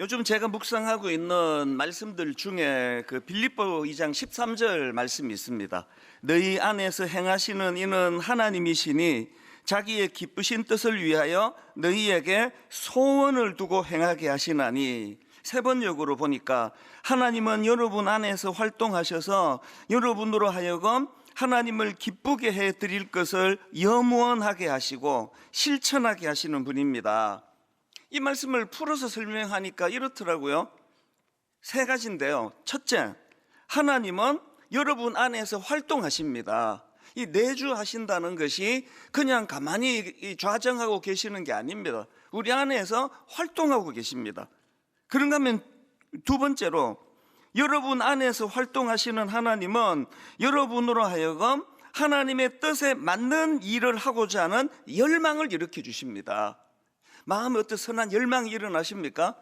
요즘 제가 묵상하고 있는 말씀들 중에 그 빌립보 2장 13절 말씀이 있습니다. 너희 안에서 행하시는 이는 하나님이시니 자기의 기쁘신 뜻을 위하여 너희에게 소원을 두고 행하게 하시나니, 세 번역으로 보니까 하나님은 여러분 안에서 활동하셔서 여러분으로 하여금 하나님을 기쁘게 해드릴 것을 염원하게 하시고 실천하게 하시는 분입니다. 이 말씀을 풀어서 설명하니까 이렇더라고요. 세 가지인데요. 첫째, 하나님은 여러분 안에서 활동하십니다. 이 내주하신다는 것이 그냥 가만히 좌정하고 계시는 게 아닙니다. 우리 안에서 활동하고 계십니다. 그런가 하면 두 번째로, 여러분 안에서 활동하시는 하나님은 여러분으로 하여금 하나님의 뜻에 맞는 일을 하고자 하는 열망을 일으켜 주십니다. 마음에 어떤 선한 열망이 일어나십니까?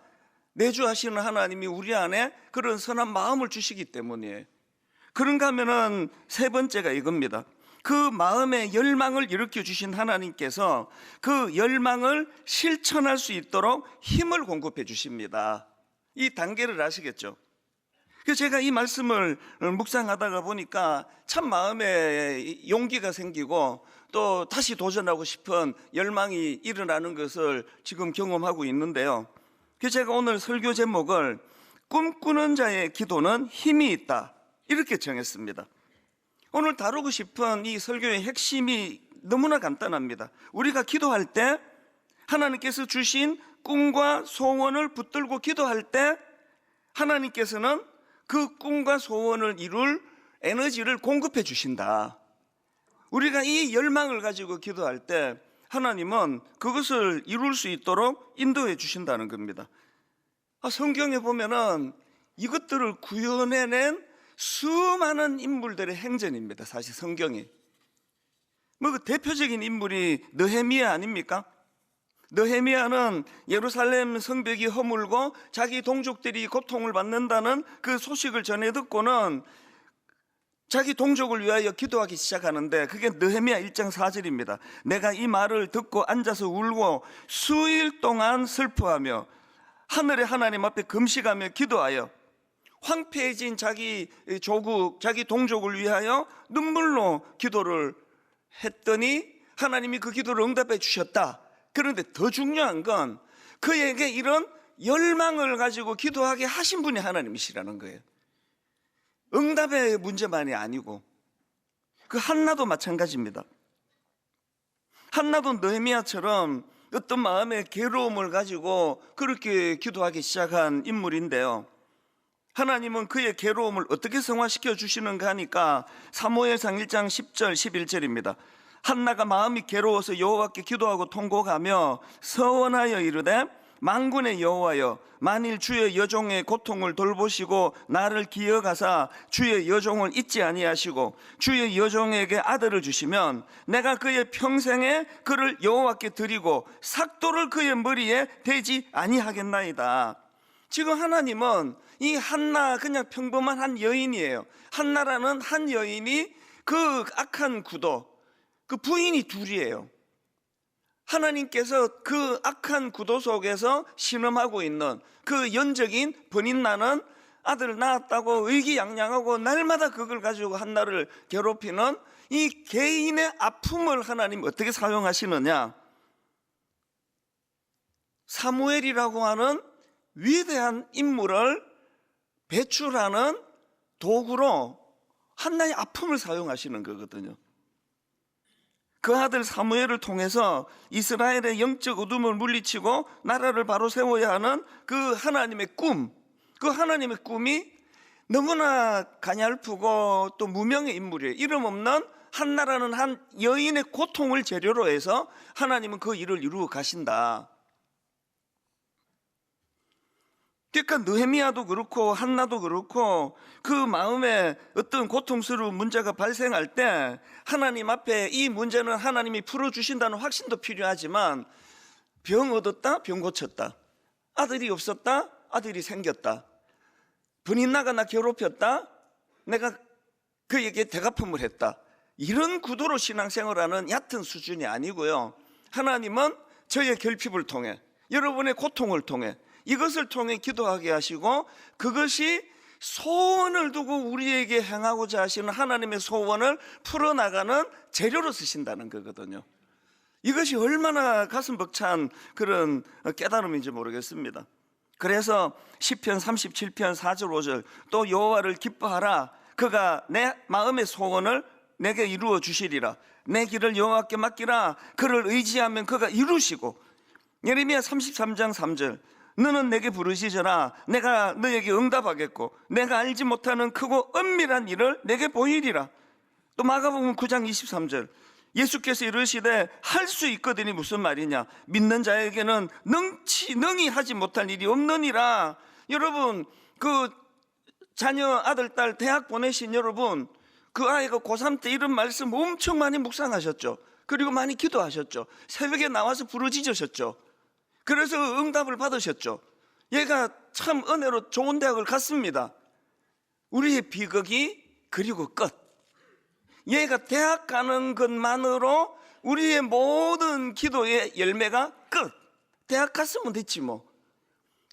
내주하시는 하나님이 우리 안에 그런 선한 마음을 주시기 때문이에요. 그런가 하면은 세 번째가 이겁니다. 그 마음의 열망을 일으켜 주신 하나님께서 그 열망을 실천할 수 있도록 힘을 공급해 주십니다. 이 단계를 아시겠죠? 그래서 제가 이 말씀을 묵상하다가 보니까 참 마음에 용기가 생기고 또 다시 도전하고 싶은 열망이 일어나는 것을 지금 경험하고 있는데요. 그래서 제가 오늘 설교 제목을 꿈꾸는 자의 기도는 힘이 있다, 이렇게 정했습니다. 오늘 다루고 싶은 이 설교의 핵심이 너무나 간단합니다. 우리가 기도할 때 하나님께서 주신 꿈과 소원을 붙들고 기도할 때 하나님께서는 그 꿈과 소원을 이룰 에너지를 공급해 주신다. 우리가 이 열망을 가지고 기도할 때 하나님은 그것을 이룰 수 있도록 인도해 주신다는 겁니다. 성경에 보면은 이것들을 구현해낸 수많은 인물들의 행전입니다. 사실 성경이 그 대표적인 인물이 느헤미야 아닙니까? 느헤미야는 예루살렘 성벽이 허물고 자기 동족들이 고통을 받는다는 그 소식을 전해 듣고는 자기 동족을 위하여 기도하기 시작하는데, 그게 느헤미야 1장 4절입니다. 내가 이 말을 듣고 앉아서 울고 수일 동안 슬퍼하며 하늘의 하나님 앞에 금식하며 기도하여 황폐해진 자기 조국, 자기 동족을 위하여 눈물로 기도를 했더니 하나님이 그 기도를 응답해 주셨다. 그런데 더 중요한 건 그에게 이런 열망을 가지고 기도하게 하신 분이 하나님이시라는 거예요. 응답의 문제만이 아니고 그 한나도 마찬가지입니다. 한나도 느헤미야처럼 어떤 마음의 괴로움을 가지고 그렇게 기도하기 시작한 인물인데요. 하나님은 그의 괴로움을 어떻게 성화시켜 주시는가 하니까 사무엘상 1장 10절 11절입니다. 한나가 마음이 괴로워서 여호와께 기도하고 통곡하며 서원하여 이르되 만군의 여호와여, 만일 주의 여종의 고통을 돌보시고 나를 기억하사 주의 여종을 잊지 아니하시고 주의 여종에게 아들을 주시면 내가 그의 평생에 그를 여호와께 드리고 삭도를 그의 머리에 대지 아니하겠나이다. 지금 하나님은 이 한나, 그냥 평범한 한 여인이에요. 한나라는 한 여인이 그 악한 구도, 그 부인이 둘이에요. 하나님께서 그 악한 구도 속에서 신음하고 있는 그 연적인 번인 나는 아들을 낳았다고 의기양양하고 날마다 그걸 가지고 한나를 괴롭히는 이 개인의 아픔을 하나님 어떻게 사용하시느냐? 사무엘이라고 하는 위대한 인물을 배출하는 도구로 한나의 아픔을 사용하시는 거거든요. 그 아들 사무엘을 통해서 이스라엘의 영적 어둠을 물리치고 나라를 바로 세워야 하는 그 하나님의 꿈, 그 하나님의 꿈이 너무나 가냘프고 또 무명의 인물이에요. 이름 없는 한나라는 한 여인의 고통을 재료로 해서 하나님은 그 일을 이루어 가신다. 그러니까 느헤미야도 그렇고 한나도 그렇고 그 마음에 어떤 고통스러운 문제가 발생할 때 하나님 앞에 이 문제는 하나님이 풀어주신다는 확신도 필요하지만, 병 얻었다, 병 고쳤다. 아들이 없었다, 아들이 생겼다. 번인 나가 나 괴롭혔다, 내가 그에게 대갚음을 했다. 이런 구도로 신앙생활하는 얕은 수준이 아니고요. 하나님은 저의 결핍을 통해, 여러분의 고통을 통해, 이것을 통해 기도하게 하시고 그것이 소원을 두고 우리에게 행하고자 하시는 하나님의 소원을 풀어나가는 재료로 쓰신다는 거거든요. 이것이 얼마나 가슴 벅찬 그런 깨달음인지 모르겠습니다. 그래서 시편 37편 4절 5절 또 여호와를 기뻐하라 그가 내 마음의 소원을 내게 이루어 주시리라 내 길을 여호와께 맡기라 그를 의지하면 그가 이루시고 예레미야 33장 3절 너는 내게 부르시더라 내가 너에게 응답하겠고 내가 알지 못하는 크고 은밀한 일을 내게 보이리라. 또 마가복음 9장 23절 예수께서 이르시되 할 수 있거든이 무슨 말이냐 믿는 자에게는 능히 하지 못할 일이 없느니라. 여러분 그 자녀 아들 딸 대학 보내신 여러분 그 아이가 고3 때 이런 말씀 엄청 많이 묵상하셨죠. 그리고 많이 기도하셨죠. 새벽에 나와서 부르짖으셨죠. 그래서 응답을 받으셨죠. 얘가 참 은혜로 좋은 대학을 갔습니다. 우리의 비극이 그리고 끝. 얘가 대학 가는 것만으로 우리의 모든 기도의 열매가 끝. 대학 갔으면 됐지 뭐.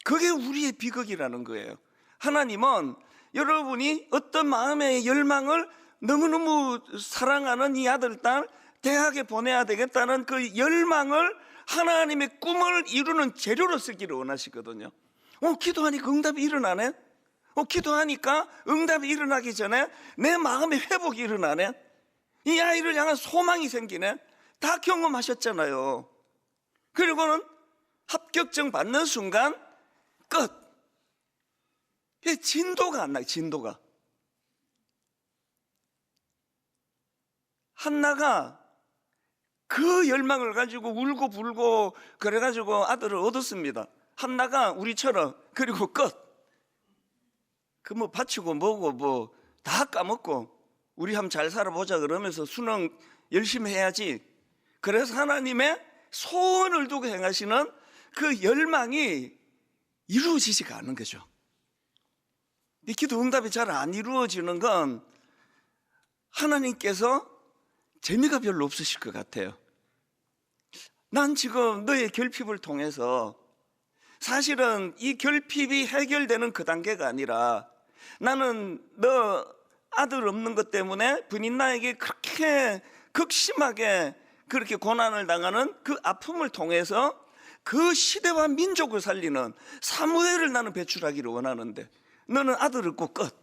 그게 우리의 비극이라는 거예요. 하나님은 여러분이 어떤 마음의 열망을 너무너무 사랑하는 이 아들 딸 대학에 보내야 되겠다는 그 열망을 하나님의 꿈을 이루는 재료로 쓰기를 원하시거든요. 기도하니까 응답이 일어나네. 기도하니까 응답이 일어나기 전에 내 마음의 회복이 일어나네. 이 아이를 향한 소망이 생기네. 다 경험하셨잖아요. 그리고는 합격증 받는 순간 끝. 진도가 안 나요. 진도가. 한나가 그 열망을 가지고 울고 불고 그래가지고 아들을 얻었습니다. 한나가 우리처럼. 그리고 끝. 그 뭐 바치고 뭐고 뭐 다 까먹고 우리 한번 잘 살아보자 그러면서 수능 열심히 해야지. 그래서 하나님의 소원을 두고 행하시는 그 열망이 이루어지지가 않는 거죠. 이 기도 응답이 잘 안 이루어지는 건 하나님께서 재미가 별로 없으실 것 같아요. 난 지금 너의 결핍을 통해서 사실은 이 결핍이 해결되는 그 단계가 아니라 나는 너 아들 없는 것 때문에 브닌나에게 그렇게 극심하게 그렇게 고난을 당하는 그 아픔을 통해서 그 시대와 민족을 살리는 사무엘을 나는 배출하기를 원하는데 너는 아들을 꼭 끝.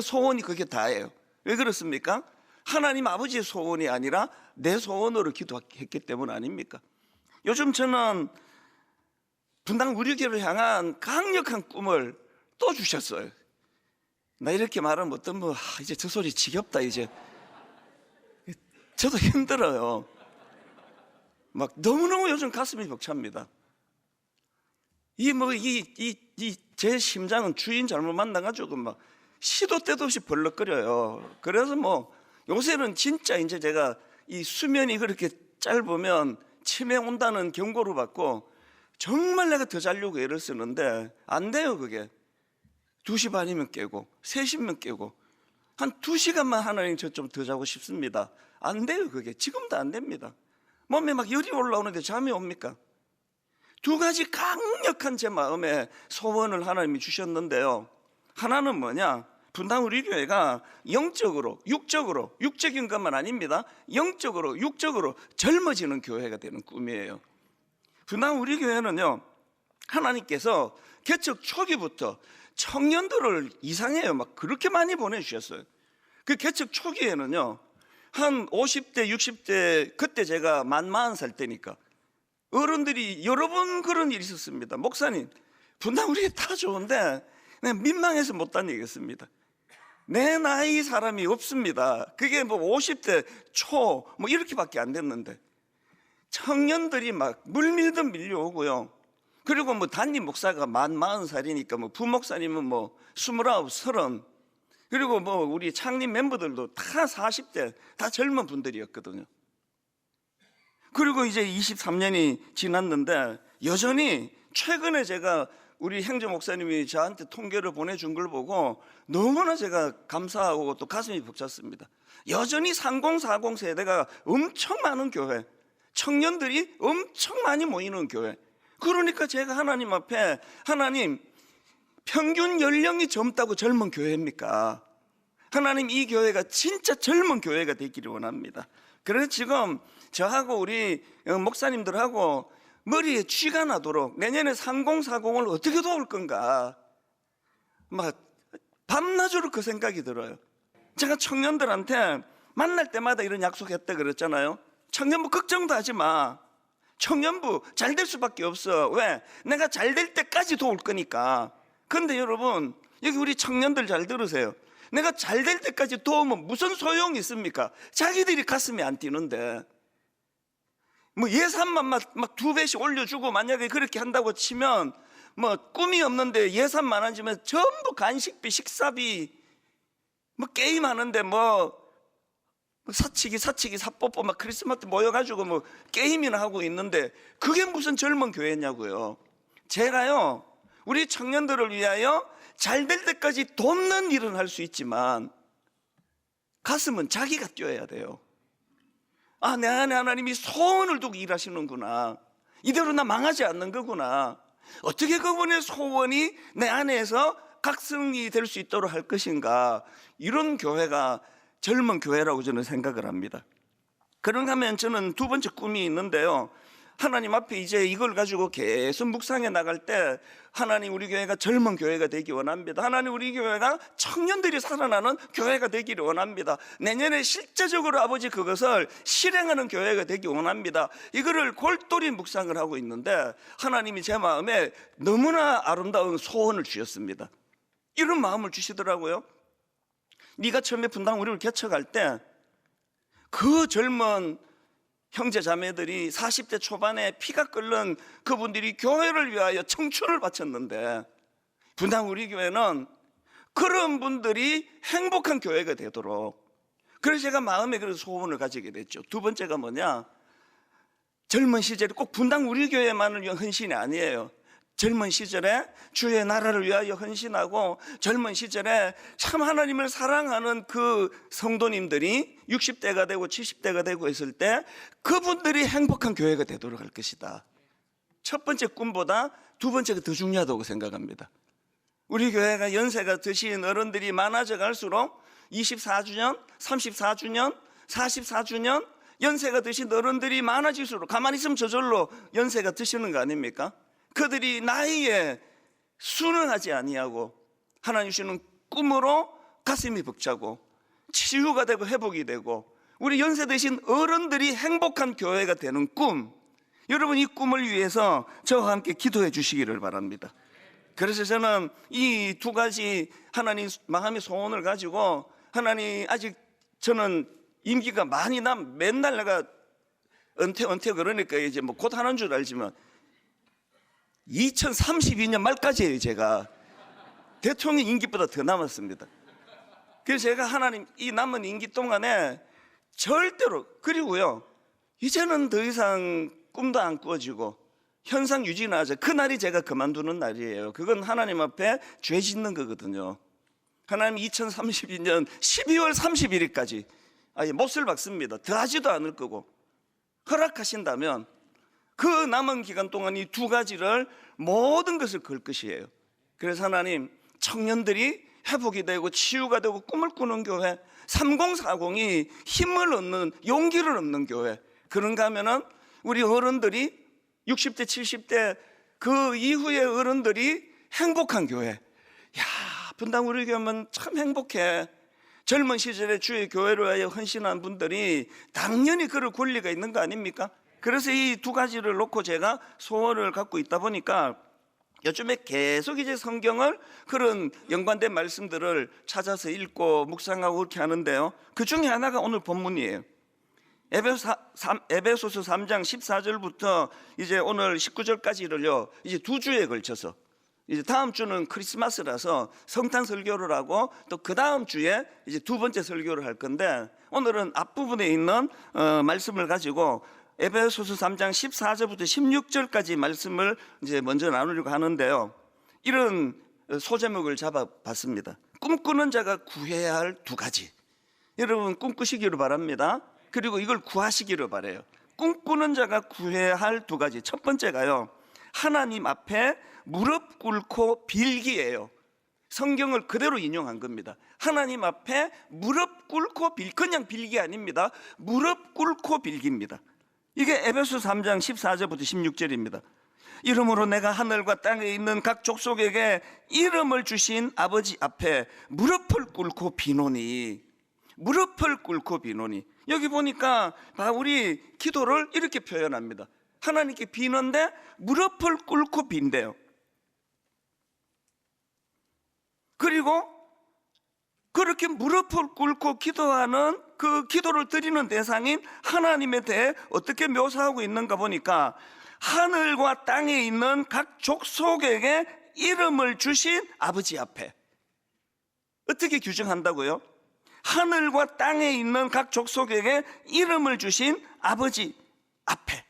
소원이 그게 다예요. 왜 그렇습니까? 하나님 아버지의 소원이 아니라 내 소원으로 기도했기 때문 아닙니까? 요즘 저는 분당 우리교회를 향한 강력한 꿈을 또 주셨어요. 나 이렇게 말하면 어떤 이제 저 소리 지겹다 이제. 저도 힘들어요. 막 너무너무 요즘 가슴이 벅찹니다. 제 심장은 주인 잘못 만나가지고 막 시도 때도 없이 벌렁거려요. 그래서 요새는 진짜 이제 제가 이 수면이 그렇게 짧으면 치매 온다는 경고를 받고 정말 내가 더 자려고 애를 쓰는데 안 돼요. 그게 2시 반이면 깨고 3시면 깨고 한 2시간만 하나님 저 좀 더 자고 싶습니다. 안 돼요. 그게 지금도 안 됩니다. 몸에 막 열이 올라오는데 잠이 옵니까? 2가지 강력한 제 마음에 소원을 하나님이 주셨는데요. 하나는 뭐냐? 분당 우리 교회가 영적으로 육적인 것만 아닙니다. 영적으로 육적으로 젊어지는 교회가 되는 꿈이에요. 분당 우리 교회는요, 하나님께서 개척 초기부터 청년들을 이상해요. 막 그렇게 많이 보내주셨어요. 그 개척 초기에는요, 한 50대 60대 그때 제가 만 40살 때니까 어른들이 여러 번 그런 일이 있었습니다. 목사님, 분당 우리 다 좋은데 그냥 민망해서 못 다니겠습니다. 내 나이 사람이 없습니다. 그게 50대 초 이렇게밖에 안 됐는데 청년들이 막 물밀듯 밀려오고요. 그리고 담임 목사가 만 40살이니까 부목사님은 29, 30. 그리고 우리 창립 멤버들도 다 40대, 다 젊은 분들이었거든요. 그리고 이제 23년이 지났는데 여전히 최근에 제가 우리 행정 목사님이 저한테 통계를 보내준 걸 보고 너무나 제가 감사하고 또 가슴이 벅찼습니다. 여전히 30, 40 세대가 엄청 많은 교회, 청년들이 엄청 많이 모이는 교회. 그러니까 제가 하나님 앞에, 하나님, 평균 연령이 젊다고 젊은 교회입니까? 하나님, 이 교회가 진짜 젊은 교회가 되기를 원합니다. 그래서 지금 저하고 우리 목사님들하고 머리에 쥐가 나도록 내년에 3040을 어떻게 도울 건가, 막 밤낮으로 그 생각이 들어요. 제가 청년들한테 만날 때마다 이런 약속했다 그랬잖아요. 청년부 걱정도 하지 마. 청년부 잘 될 수밖에 없어. 왜? 내가 잘 될 때까지 도울 거니까. 근데 여러분, 여기 우리 청년들 잘 들으세요. 내가 잘 될 때까지 도우면 무슨 소용이 있습니까? 자기들이 가슴이 안 뛰는데. 뭐 예산만 막 2배씩 올려주고 만약에 그렇게 한다고 치면 뭐 꿈이 없는데 예산 많아지면 전부 간식비, 식사비, 뭐 게임하는데 뭐 사치기, 사뽀뽀 막 크리스마스 모여가지고 뭐 게임이나 하고 있는데 그게 무슨 젊은 교회냐고요. 제가요, 우리 청년들을 위하여 잘 될 때까지 돕는 일은 할 수 있지만 가슴은 자기가 뛰어야 돼요. 아, 내 안에 하나님이 소원을 두고 일하시는구나. 이대로 나 망하지 않는 거구나. 어떻게 그분의 소원이 내 안에서 각성이 될 수 있도록 할 것인가. 이런 교회가 젊은 교회라고 저는 생각을 합니다. 그런가 하면 저는 두 번째 꿈이 있는데요, 하나님 앞에 이제 이걸 가지고 계속 묵상해 나갈 때 하나님, 우리 교회가 젊은 교회가 되기 원합니다. 하나님, 우리 교회가 청년들이 살아나는 교회가 되기를 원합니다. 내년에 실제적으로 아버지 그것을 실행하는 교회가 되기 원합니다. 이거를 골똘히 묵상을 하고 있는데 하나님이 제 마음에 너무나 아름다운 소원을 주셨습니다. 이런 마음을 주시더라고요. 네가 처음에 분당 우리를 개척할 때 그 젊은 형제 자매들이 40대 초반에 피가 끓는 그분들이 교회를 위하여 청춘을 바쳤는데 분당 우리 교회는 그런 분들이 행복한 교회가 되도록, 그래서 제가 마음에 그런 소원을 가지게 됐죠. 두 번째가 뭐냐, 젊은 시절에 꼭 분당 우리 교회만을 위한 헌신이 아니에요. 젊은 시절에 주의 나라를 위하여 헌신하고 젊은 시절에 참 하나님을 사랑하는 그 성도님들이 60대가 되고 70대가 되고 했을 때 그분들이 행복한 교회가 되도록 할 것이다. 첫 번째 꿈보다 두 번째가 더 중요하다고 생각합니다. 우리 교회가 연세가 드신 어른들이 많아져 갈수록 24주년, 34주년, 44주년 연세가 드신 어른들이 많아질수록, 가만히 있으면 저절로 연세가 드시는 거 아닙니까? 그들이 나이에 순응하지 아니하고 하나님 주시는 꿈으로 가슴이 벅차고 치유가 되고 회복이 되고 우리 연세 드신 어른들이 행복한 교회가 되는 꿈, 여러분 이 꿈을 위해서 저와 함께 기도해 주시기를 바랍니다. 그래서 저는 이 두 가지 하나님 마음의 소원을 가지고, 하나님 아직 저는 임기가 많이 맨날 내가 은퇴 그러니까 이제 뭐 곧 하는 줄 알지만 2032년 말까지예요. 제가 대통령 임기보다 더 남았습니다. 그래서 제가 하나님 이 남은 임기 동안에 절대로, 그리고요 이제는 더 이상 꿈도 안 꾸어지고 현상 유지나 하자. 그날이 제가 그만두는 날이에요. 그건 하나님 앞에 죄 짓는 거거든요. 하나님 2032년 12월 31일까지 아예 못을 박습니다. 더 하지도 않을 거고, 허락하신다면 그 남은 기간 동안 이 두 가지를 모든 것을 걸 것이에요. 그래서 하나님, 청년들이 회복이 되고 치유가 되고 꿈을 꾸는 교회, 3040이 힘을 얻는, 용기를 얻는 교회, 그런가 하면은 우리 어른들이 60대 70대 그 이후의 어른들이 행복한 교회. 야, 분당 우리 교회면 참 행복해. 젊은 시절에 주의 교회를 위하여 헌신한 분들이 당연히 그럴 권리가 있는 거 아닙니까? 그래서 이 두 가지를 놓고 제가 소원을 갖고 있다 보니까 요즘에 계속 이제 성경을 그런 연관된 말씀들을 찾아서 읽고 묵상하고 그렇게 하는데요, 그 중에 하나가 오늘 본문이에요. 에베소서 3장 14절부터 이제 오늘 19절까지를요 이제 두 주에 걸쳐서, 이제 다음 주는 크리스마스라서 성탄 설교를 하고 또 그 다음 주에 이제 두 번째 설교를 할 건데, 오늘은 앞부분에 있는 말씀을 가지고 에베소서 3장 14절부터 16절까지 말씀을 이제 먼저 나누려고 하는데요, 이런 소제목을 잡아봤습니다. 꿈꾸는 자가 구해야 할 두 가지. 여러분 꿈꾸시기를 바랍니다. 그리고 이걸 구하시기를 바라요. 꿈꾸는 자가 구해야 할 두 가지. 첫 번째가요, 하나님 앞에 무릎 꿇고 빌기예요. 성경을 그대로 인용한 겁니다. 하나님 앞에 무릎 꿇고 그냥 빌기 아닙니다. 무릎 꿇고 빌기입니다. 이게 에베소 3장 14절부터 16절입니다. 이러므로 내가 하늘과 땅에 있는 각 족속에게 이름을 주신 아버지 앞에 무릎을 꿇고 비노니, 무릎을 꿇고 비노니. 여기 보니까 바울이 기도를 이렇게 표현합니다. 하나님께 비는데 무릎을 꿇고 빈대요. 그리고 그렇게 무릎을 꿇고 기도하는 그 기도를 드리는 대상인 하나님에 대해 어떻게 묘사하고 있는가 보니까 하늘과 땅에 있는 각 족속에게 이름을 주신 아버지 앞에. 어떻게 규정한다고요? 하늘과 땅에 있는 각 족속에게 이름을 주신 아버지 앞에.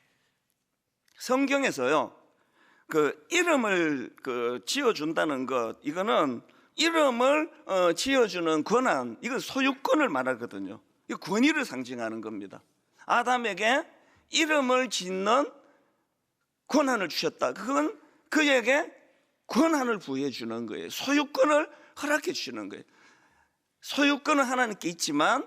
성경에서요, 그 이름을 지어준다는 것, 이거는 이름을 지어주는 권한, 이건 소유권을 말하거든요. 이 권위를 상징하는 겁니다. 아담에게 이름을 짓는 권한을 주셨다. 그건 그에게 권한을 부여해 주는 거예요. 소유권을 허락해 주시는 거예요. 소유권은 하나님께 있지만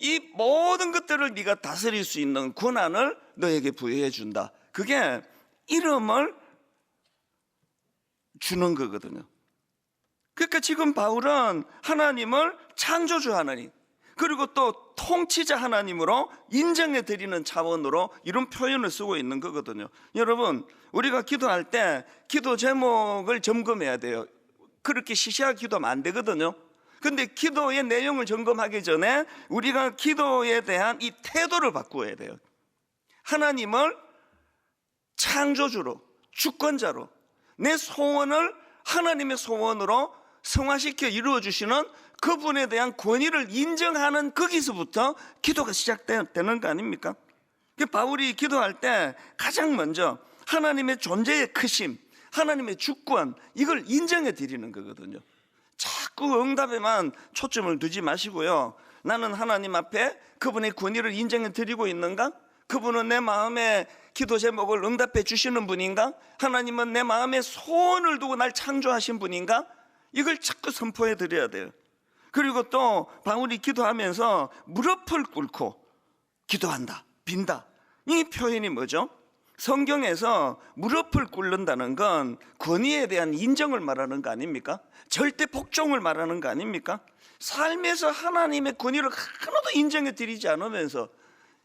이 모든 것들을 네가 다스릴 수 있는 권한을 너에게 부여해 준다. 그게 이름을 주는 거거든요. 그러니까 지금 바울은 하나님을 창조주 하나님, 그리고 또 통치자 하나님으로 인정해 드리는 차원으로 이런 표현을 쓰고 있는 거거든요. 여러분, 우리가 기도할 때 기도 제목을 점검해야 돼요. 그렇게 시시하게 기도하면 안 되거든요. 근데 기도의 내용을 점검하기 전에 우리가 기도에 대한 이 태도를 바꾸어야 돼요. 하나님을 창조주로, 주권자로, 내 소원을 하나님의 소원으로 성화시켜 이루어주시는 그분에 대한 권위를 인정하는 거기서부터 기도가 시작되는 거 아닙니까? 바울이 기도할 때 가장 먼저 하나님의 존재의 크심, 하나님의 주권, 이걸 인정해 드리는 거거든요. 자꾸 응답에만 초점을 두지 마시고요, 나는 하나님 앞에 그분의 권위를 인정해 드리고 있는가? 그분은 내 마음의 기도 제목을 응답해 주시는 분인가? 하나님은 내 마음에 소원을 두고 날 창조하신 분인가? 이걸 자꾸 선포해 드려야 돼요. 그리고 또 바울이 기도하면서 무릎을 꿇고 기도한다, 빈다. 이 표현이 뭐죠? 성경에서 무릎을 꿇는다는 건 권위에 대한 인정을 말하는 거 아닙니까? 절대 복종을 말하는 거 아닙니까? 삶에서 하나님의 권위를 하나도 인정해 드리지 않으면서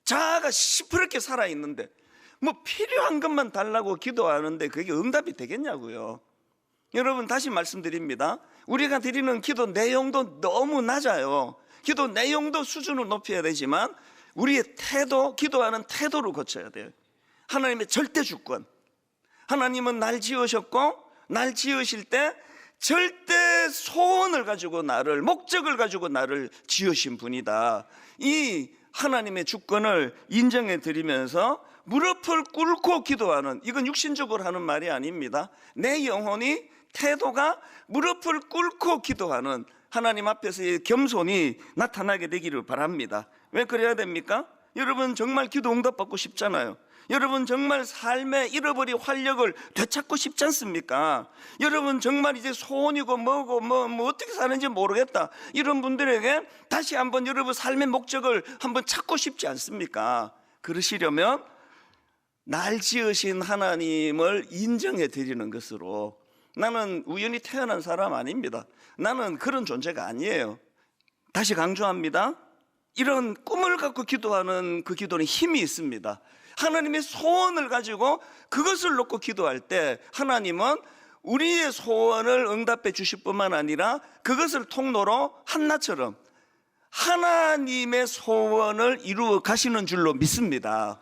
자아가 시퍼렇게 살아있는데 뭐 필요한 것만 달라고 기도하는데 그게 응답이 되겠냐고요. 여러분, 다시 말씀드립니다. 우리가 드리는 기도 내용도 너무 낮아요. 기도 내용도 수준을 높여야 되지만 우리의 태도, 기도하는 태도를 고쳐야 돼요. 하나님의 절대 주권, 하나님은 날 지으셨고 날 지으실 때 절대 소원을 가지고 나를, 목적을 가지고 나를 지으신 분이다. 이 하나님의 주권을 인정해 드리면서 무릎을 꿇고 기도하는, 이건 육신적으로 하는 말이 아닙니다. 내 영혼이, 태도가 무릎을 꿇고 기도하는 하나님 앞에서의 겸손이 나타나게 되기를 바랍니다. 왜 그래야 됩니까? 여러분, 정말 기도 응답받고 싶잖아요. 여러분, 정말 삶에 잃어버린 활력을 되찾고 싶지 않습니까? 여러분, 정말 이제 소원이고 뭐고 뭐 어떻게 사는지 모르겠다, 이런 분들에게 다시 한번 여러분 삶의 목적을 한번 찾고 싶지 않습니까? 그러시려면 날 지으신 하나님을 인정해 드리는 것으로, 나는 우연히 태어난 사람 아닙니다. 나는 그런 존재가 아니에요. 다시 강조합니다. 이런 꿈을 갖고 기도하는 그 기도는 힘이 있습니다. 하나님의 소원을 가지고 그것을 놓고 기도할 때 하나님은 우리의 소원을 응답해 주실 뿐만 아니라 그것을 통로로 한나처럼 하나님의 소원을 이루어 가시는 줄로 믿습니다.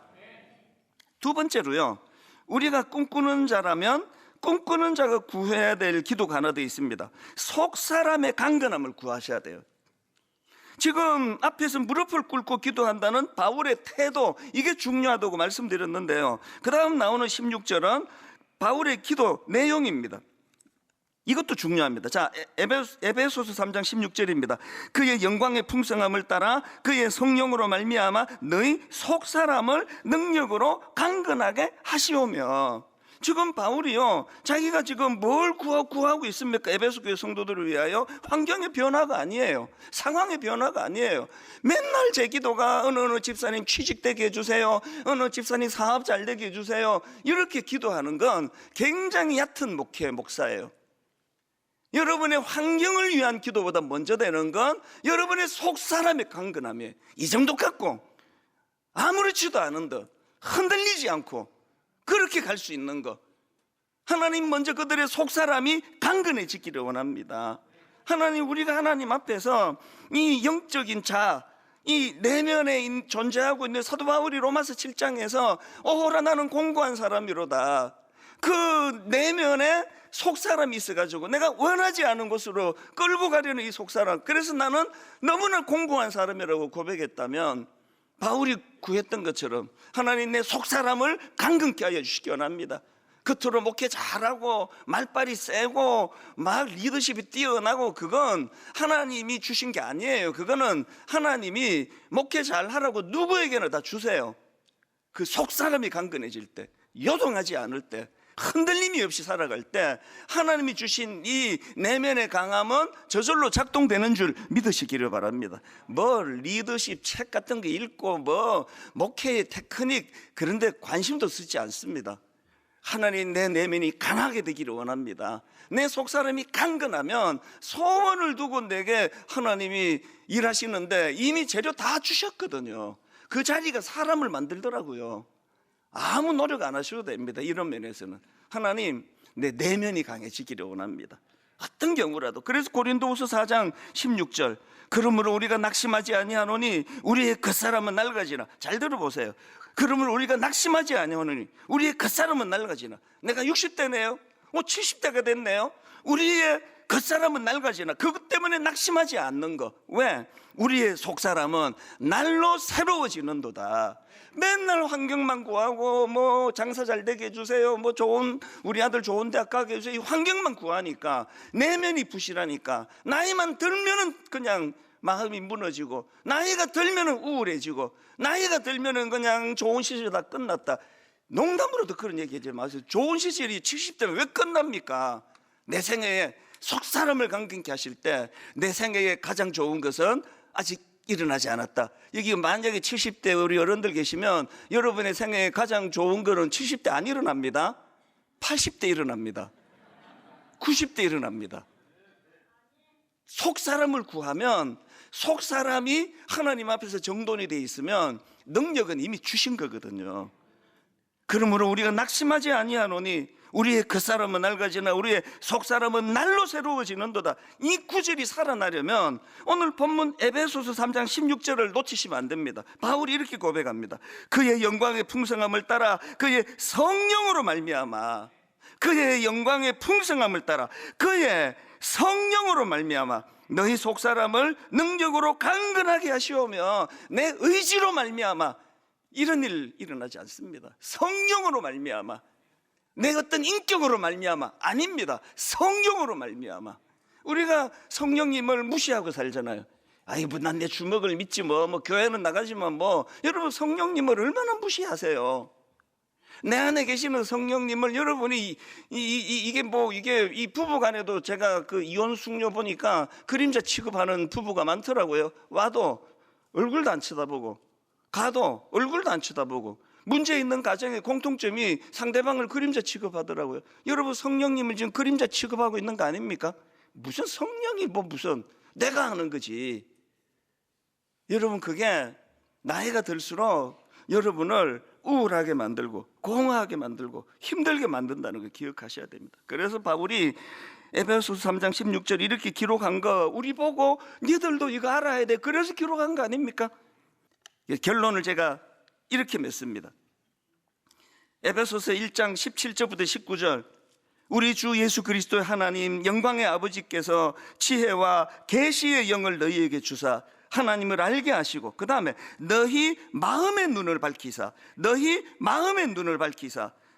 두 번째로요, 우리가 꿈꾸는 자라면 꿈꾸는 자가 구해야 될 기도가 하나 되어 있습니다. 속 사람의 강건함을 구하셔야 돼요. 지금 앞에서 무릎을 꿇고 기도한다는 바울의 태도, 이게 중요하다고 말씀드렸는데요, 그 다음 나오는 16절은 바울의 기도 내용입니다. 이것도 중요합니다. 자, 에베소서 3장 16절입니다. 그의 영광의 풍성함을 따라 그의 성령으로 말미암아 너희 속 사람을 능력으로 강건하게 하시오며. 지금 바울이요, 자기가 지금 뭘 구하고 있습니까? 에베소 교회 성도들을 위하여 환경의 변화가 아니에요. 상황의 변화가 아니에요. 맨날 제 기도가 어느 집사님 취직되게 해주세요, 어느 집사님 사업 잘 되게 해주세요, 이렇게 기도하는 건 굉장히 얕은 목사예요. 여러분의 환경을 위한 기도보다 먼저 되는 건 여러분의 속사람의 강건함이에요. 이 정도 갖고 아무렇지도 않은 듯 흔들리지 않고 그렇게 갈 수 있는 것, 하나님 먼저 그들의 속사람이 강건해지기를 원합니다. 하나님, 우리가 하나님 앞에서 이 영적인 자, 이 내면에 존재하고 있는, 사도 바울이 로마서 7장에서 오호라 나는 공고한 사람이로다, 그 내면에 속사람이 있어가지고 내가 원하지 않은 곳으로 끌고 가려는 이 속사람, 그래서 나는 너무나 공고한 사람이라고 고백했다면 바울이 구했던 것처럼 하나님, 내 속사람을 강건케 하여 주시기 원합니다. 겉으로 목회 잘하고 말빨이 세고 막 리더십이 뛰어나고, 그건 하나님이 주신 게 아니에요. 그거는 하나님이 목회 잘하라고 누구에게나 다 주세요. 그 속사람이 강건해질 때, 요동하지 않을 때, 흔들림이 없이 살아갈 때 하나님이 주신 이 내면의 강함은 저절로 작동되는 줄 믿으시기를 바랍니다. 뭐 리더십 책 같은 거 읽고 뭐 목회의 테크닉 그런 데 관심도 쓰지 않습니다. 하나님, 내 내면이 강하게 되기를 원합니다. 내 속사람이 강건하면 소원을 두고 내게 하나님이 일하시는데 이미 재료 다 주셨거든요. 그 자리가 사람을 만들더라고요. 아무 노력 안 하셔도 됩니다. 이런 면에서는 하나님, 내 내면이 강해지기를 원합니다. 어떤 경우라도. 그래서 고린도후서 4장 16절, 그러므로 우리가 낙심하지 아니하노니 우리의 겉사람은 낡아지나. 잘 들어보세요. 그러므로 우리가 낙심하지 아니하노니 우리의 겉사람은 낡아지나. 내가 60대네요, 70대가 됐네요. 우리의 겉사람은 낡아지나. 그것 때문에 낙심하지 않는 거. 왜? 우리의 속사람은 날로 새로워지는도다. 맨날 환경만 구하고 뭐 장사 잘 되게 해주세요, 뭐 좋은, 우리 아들 좋은 대학 가게 해주세요, 이 환경만 구하니까 내면이 부실하니까 나이만 들면은 그냥 마음이 무너지고, 나이가 들면은 우울해지고, 나이가 들면은 그냥 좋은 시절이 다 끝났다. 농담으로도 그런 얘기 하지 마세요. 좋은 시절이 70대면 왜 끝납니까? 내 생애에 속사람을 강건케 하실 때 내 생애에 가장 좋은 것은 아직 일어나지 않았다. 여기 만약에 70대 우리 어른들 계시면 여러분의 생애에 가장 좋은 거는 70대 안 일어납니다. 80대 일어납니다. 90대 일어납니다. 속사람을 구하면, 속사람이 하나님 앞에서 정돈이 되어 있으면 능력은 이미 주신 거거든요. 그러므로 우리가 낙심하지 아니하노니 우리의 겉사람은 낡아지나 우리의 속사람은 날로 새로워지는도다. 이 구절이 살아나려면 오늘 본문 에베소서 3장 16절을 놓치시면 안 됩니다. 바울이 이렇게 고백합니다. 그의 영광의 풍성함을 따라 그의 성령으로 말미암아, 그의 영광의 풍성함을 따라 그의 성령으로 말미암아 너희 속사람을 능력으로 강건하게 하시오며 내 의지로 말미암아. 이런 일 일어나지 않습니다. 성령으로 말미암아. 내 어떤 인격으로 말미암아 아닙니다. 성령으로 말미암아. 우리가 성령님을 무시하고 살잖아요. 아이 뭐 난 내 주먹을 믿지 뭐 교회는 나가지만 뭐. 여러분, 성령님을 얼마나 무시하세요? 내 안에 계시는 성령님을 여러분이 이게 이 부부간에도 제가 그 이혼 숙녀 보니까 그림자 취급하는 부부가 많더라고요. 와도 얼굴도 안 쳐다보고 가도 얼굴도 안 쳐다보고, 문제 있는 가정의 공통점이 상대방을 그림자 취급하더라고요. 여러분, 성령님을 지금 그림자 취급하고 있는 거 아닙니까? 무슨 성령이 무슨, 내가 하는 거지. 여러분, 그게 나이가 들수록 여러분을 우울하게 만들고 공허하게 만들고 힘들게 만든다는 걸 기억하셔야 됩니다. 그래서 바울이 에베소서 3장 16절 이렇게 기록한 거 우리 보고 니들도 이거 알아야 돼, 그래서 기록한 거 아닙니까? 결론을 제가 이렇게 맺습니다. 에베소서 1장 17절부터 19절, 우리 주 예수 그리스도의 하나님 영광의 아버지께서 지혜와 계시의 영을 너희에게 주사 하나님을 알게 하시고, 그 다음에 너희 마음의 눈을 밝히사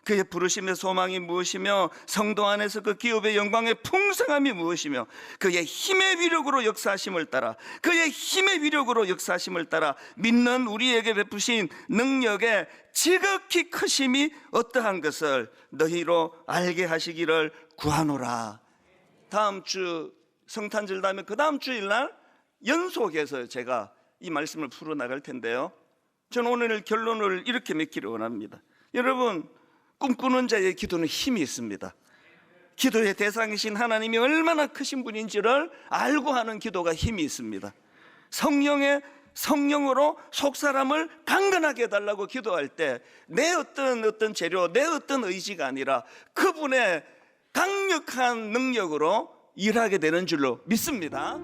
그의 부르심의 소망이 무엇이며 성도 안에서 그 기업의 영광의 풍성함이 무엇이며 그의 힘의 위력으로 역사하심을 따라 그의 힘의 위력으로 역사하심을 따라 믿는 우리에게 베푸신 능력의 지극히 크심이 어떠한 것을 너희로 알게 하시기를 구하노라. 다음 주 성탄절 다음에 그 다음 주일날 연속해서 제가 이 말씀을 풀어나갈 텐데요, 저는 오늘 결론을 이렇게 맺기를 원합니다. 여러분, 꿈꾸는 자의 기도는 힘이 있습니다. 기도의 대상이신 하나님이 얼마나 크신 분인지를 알고 하는 기도가 힘이 있습니다. 성령으로 속 사람을 강건하게 해달라고 기도할 때 내 어떤 재료, 내 어떤 의지가 아니라 그분의 강력한 능력으로 일하게 되는 줄로 믿습니다.